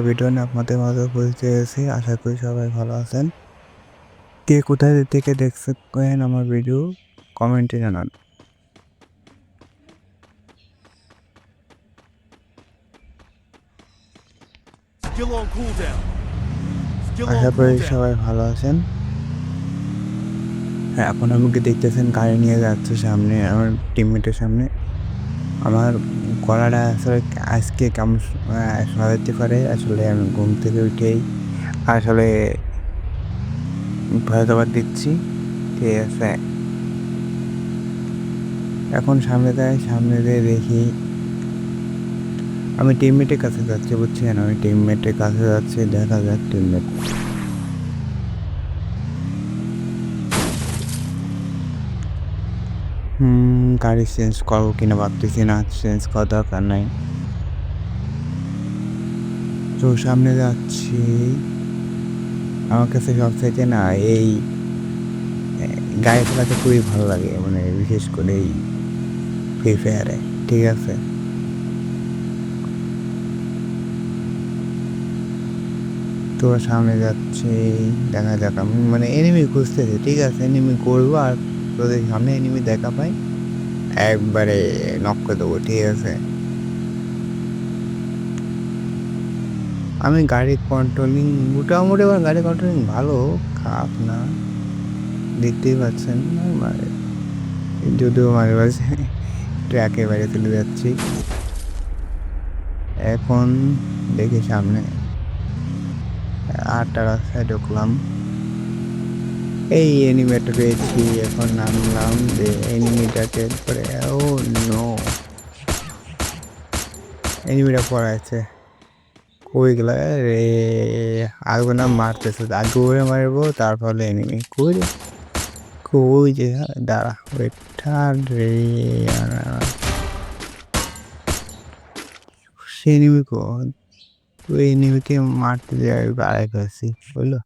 Video নিয়ে আপনাদের মাঝে উপস্থিত হয়েছি। আশা করি সবাই ভালো আছেন। কে কোথায় থেকে দেখছেন আমার ভিডিও কমেন্টে জানান। Skill on cooldown. Skill on আশা করি cooldown. সবাই ভালো আছেন। হ্যাঁ, এখন আমাকে দেখতেছেন গাড়ি নিয়ে যাচ্ছে সামনে আমার টিমমেটের সামনে। আমার গলাটা আসলে আজকে কেমন শোনা যেতে পারে। আসলে আমি ঘুম থেকে উঠেই আসলে ভয়েস ওভার দিচ্ছি। ঠিক আছে? এখন সামনে যাই, সামনে যেয়ে দেখি আমি টিমমেটের কাছে যাচ্ছি, বুঝছেন? আমি টিমমেটের কাছে যাচ্ছি, দেখা যাক টিমমেট গাড়ি চেঞ্জ করবো কিনা ভাবতেছি না, চেঞ্জ করার দরকার নাই। তো সামনে যাচ্ছি। আমার কাছে সবচাইতে না এই গাড়ি চালাতে খুবই ভালো লাগে, মানে বিশেষ করে এই ফ্রি ফায়ারে। ঠিক আছে? তো সামনে যাচ্ছি, দেখা যাক। আমি মানে এনিমি খুঁজতেছি, ঠিক আছে? এনিমি করবো আর তোদের সামনে এনিমি দেখা পাই একবারে নক করে দেবো, ঠিক আছে? আমি গাড়ি কন্ট্রোলিং মোটামুটি আমার গাড়ি কন্ট্রোলিং ভালো, খারাপ না। দেখতেই পাচ্ছেন মানে যদিও মাঝে মাঝে ট্র্যাকের বাইরে চলে যাচ্ছি। এখন দেখি সামনে ৮টা রাস্তায় ঢুকলাম। এই এনিমেটা পেয়েছি, এখন নামলাম যে এনিমিটাকে পরে। ও নো, এনিমিটা পড়াচ্ছে। কই গেলা রে? আগে না মারতেছে, আগে ওরে মারবো তারপরে এনিমি কই রে? কই যে দাঁড়া ওইটা রে। সে এনিমি কই? ওই এনিমিকে মারতে যাই আড়াই করছি, বুঝলো?